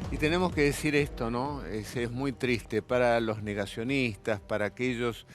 Y tenemos que decir esto, ¿no? Es muy triste para los negacionistas, para aquellos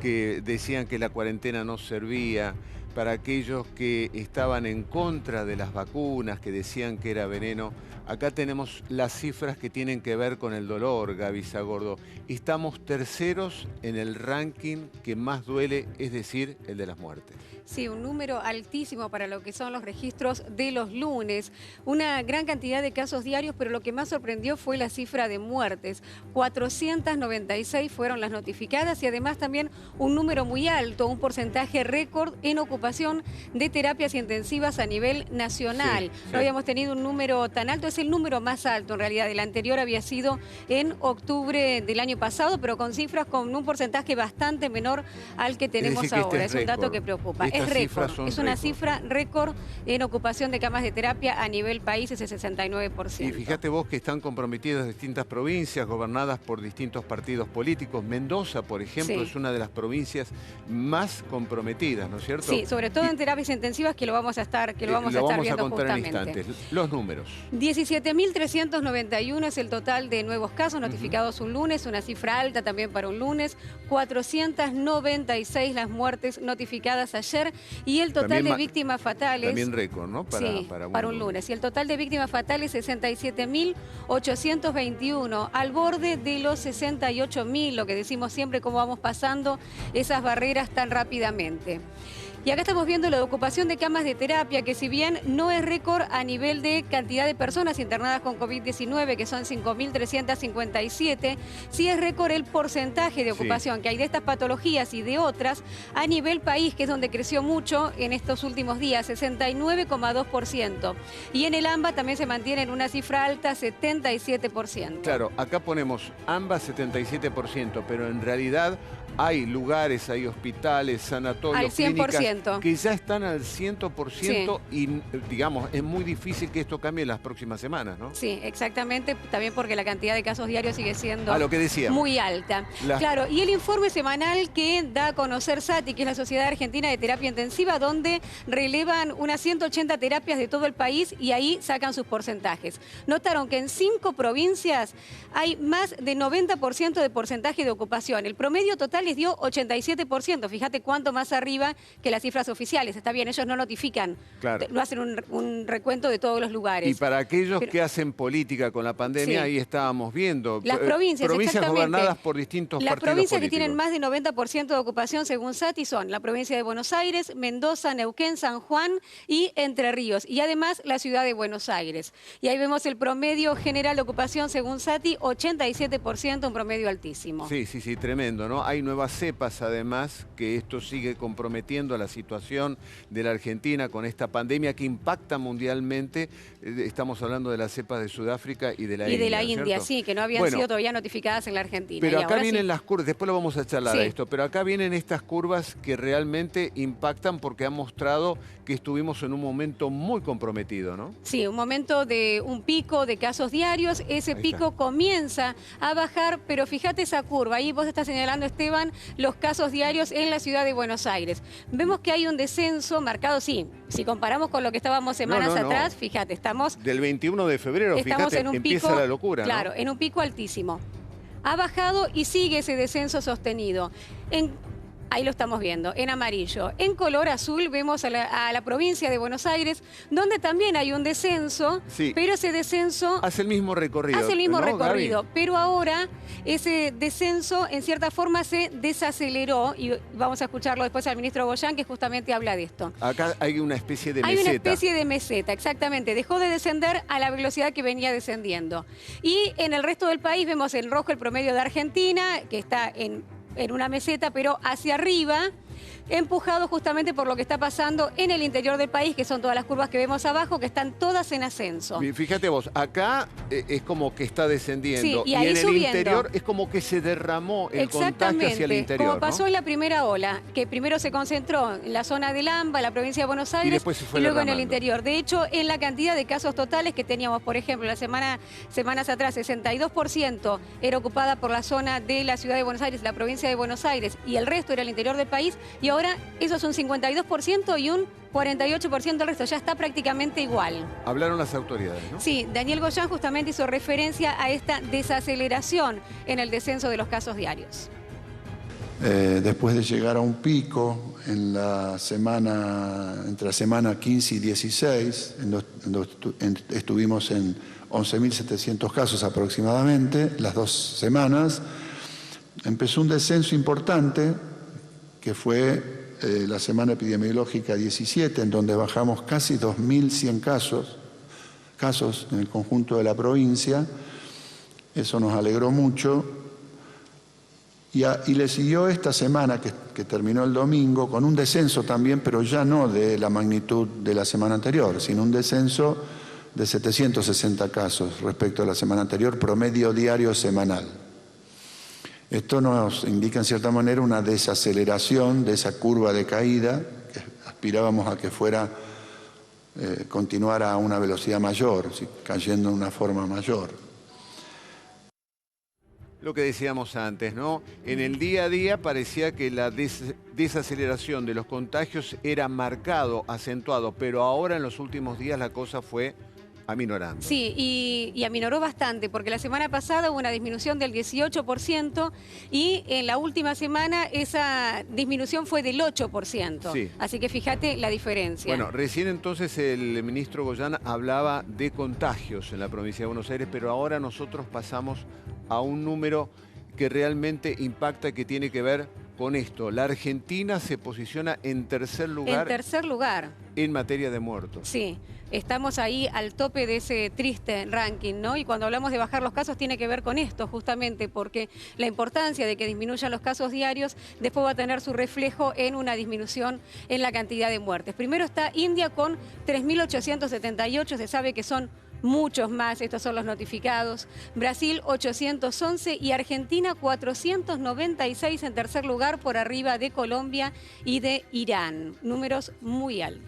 que decían que la cuarentena no servía, para aquellos que estaban en contra de las vacunas, que decían que era veneno. Acá tenemos las cifras que tienen que ver con el dolor, Gaby Zagordo. Estamos terceros en el ranking que más duele, es decir, el de las muertes. Sí, un número altísimo para lo que son los registros de los lunes. Una gran cantidad de casos diarios, pero lo que más sorprendió fue la cifra de muertes. 496 fueron las notificadas y además también un número muy alto, un porcentaje récord en ocupación de terapias intensivas a nivel nacional. Sí. No habíamos tenido un número tan alto, es el número más alto en realidad. El anterior había sido en octubre del año pasado, pero con cifras con un porcentaje bastante menor al que tenemos ahora. Es un dato que preocupa. Es récord, es una cifra récord en ocupación de camas de terapia a nivel país, ese 69%. Y fíjate vos que están comprometidas distintas provincias, gobernadas por distintos partidos políticos. Mendoza, por ejemplo, es una de las provincias más comprometidas, ¿no es cierto? Sí, sobre todo en terapias intensivas, que lo vamos a estar viendo justamente. En instantes. Los números. 17.391 es el total de nuevos casos notificados un lunes, una cifra alta también para un lunes. 496 las muertes notificadas ayer. Y el total de víctimas fatales... También récord, ¿no? Para un lunes. Y el total de víctimas fatales, 67.821, al borde de los 68.000, lo que decimos siempre, cómo vamos pasando esas barreras tan rápidamente. Y acá estamos viendo la ocupación de camas de terapia, que si bien no es récord a nivel de cantidad de personas internadas con COVID-19, que son 5.357, sí es récord el porcentaje de ocupación que hay de estas patologías y de otras a nivel país, que es donde creció mucho en estos últimos días, 69,2%. Y en el AMBA también se mantiene en una cifra alta, 77%. Claro, acá ponemos AMBA 77%, pero en realidad hay lugares, hay hospitales, sanatorios, clínicas que ya están al 100% y, digamos, es muy difícil que esto cambie en las próximas semanas, ¿no? Sí, exactamente, también porque la cantidad de casos diarios sigue siendo lo que decíamos, muy alta. Claro, y el informe semanal que da a conocer SATI, que es la Sociedad Argentina de Terapia Intensiva, donde relevan unas 180 terapias de todo el país y ahí sacan sus porcentajes. Notaron que en 5 provincias hay más de 90% de porcentaje de ocupación. El promedio total les dio 87%. Fíjate cuánto más arriba que las cifras oficiales. Está bien, ellos no notifican, no hacen un recuento de todos los lugares. Y para aquellos que hacen política con la pandemia, ahí estábamos viendo. Las provincias gobernadas por distintos partidos políticos. Las provincias que tienen más de 90% de ocupación, según SATI, son la provincia de Buenos Aires, Mendoza, Neuquén, San Juan y Entre Ríos. Y además la ciudad de Buenos Aires. Y ahí vemos el promedio general de ocupación, según SATI, 87%, un promedio altísimo. Sí, tremendo, ¿no? Hay nuevas cepas, además, que esto sigue comprometiendo a la situación de la Argentina con esta pandemia que impacta mundialmente. Estamos hablando de las cepas de Sudáfrica y de la India. Y de la India, sí, que no habían sido todavía notificadas en la Argentina. Pero acá vienen las curvas, después lo vamos a charlar a esto, pero acá vienen estas curvas que realmente impactan porque han mostrado que estuvimos en un momento muy comprometido, ¿no? Sí, un momento de un pico de casos diarios. Ese pico comienza a bajar, pero fíjate esa curva. Ahí vos estás señalando, Esteban, los casos diarios en la ciudad de Buenos Aires. Vemos que hay un descenso marcado, si comparamos con lo que estábamos semanas atrás, fíjate, estamos... Del 21 de febrero, fíjate, en un empieza pico, la locura, ¿no? Claro, en un pico altísimo. Ha bajado y sigue ese descenso sostenido. Ahí lo estamos viendo, en amarillo. En color azul vemos a la provincia de Buenos Aires, donde también hay un descenso, pero ese descenso... Hace el mismo recorrido. Hace el mismo recorrido, Gaby? Pero ahora ese descenso en cierta forma se desaceleró y vamos a escucharlo después al ministro Goyán, que justamente habla de esto. Acá hay una especie de meseta. Hay una especie de meseta, exactamente. Dejó de descender a la velocidad que venía descendiendo. Y en el resto del país vemos en rojo el promedio de Argentina, que está en una meseta, pero hacia arriba, empujado justamente por lo que está pasando en el interior del país, que son todas las curvas que vemos abajo, que están todas en ascenso. Fíjate vos, acá es como que está descendiendo, y ahí en el subiendo. Interior es como que se derramó el contagio hacia el interior, como pasó en la primera ola, que primero se concentró en la zona del AMBA, la provincia de Buenos Aires, y luego en el interior. De hecho, en la cantidad de casos totales que teníamos, por ejemplo, semanas atrás, 62% era ocupada por la zona de la ciudad de Buenos Aires, la provincia de Buenos Aires, y el resto era el interior del país, y ahora eso es un 52% y un 48% del resto, ya está prácticamente igual. Hablaron las autoridades, ¿no? Sí, Daniel Goyan justamente hizo referencia a esta desaceleración en el descenso de los casos diarios. Después de llegar a un pico en la semana, entre la semana 15 y 16, estuvimos en 11.700 casos aproximadamente, las 2 semanas, empezó un descenso importante, que fue la semana epidemiológica 17, en donde bajamos casi 2.100 casos en el conjunto de la provincia. Eso nos alegró mucho. Y le siguió esta semana, que terminó el domingo, con un descenso también, pero ya no de la magnitud de la semana anterior, sino un descenso de 760 casos respecto a la semana anterior, promedio diario semanal. Esto nos indica en cierta manera una desaceleración de esa curva de caída, que aspirábamos a que fuera, continuara a una velocidad mayor, cayendo de una forma mayor. Lo que decíamos antes, ¿no? En el día a día parecía que la desaceleración de los contagios era marcado, acentuado, pero ahora en los últimos días la cosa fue aminorando. Sí, y aminoró bastante, porque la semana pasada hubo una disminución del 18% y en la última semana esa disminución fue del 8%. Sí. Así que fíjate la diferencia. Bueno, recién entonces el ministro Goyan hablaba de contagios en la provincia de Buenos Aires, pero ahora nosotros pasamos a un número que realmente impacta, que tiene que ver con esto. La Argentina se posiciona en tercer lugar. En tercer lugar. En materia de muertos. Sí, estamos ahí al tope de ese triste ranking, ¿no? Y cuando hablamos de bajar los casos tiene que ver con esto, justamente, porque la importancia de que disminuyan los casos diarios después va a tener su reflejo en una disminución en la cantidad de muertes. Primero está India con 3.878, se sabe que son muchos más, estos son los notificados. Brasil 811 y Argentina 496 en tercer lugar, por arriba de Colombia y de Irán. Números muy altos.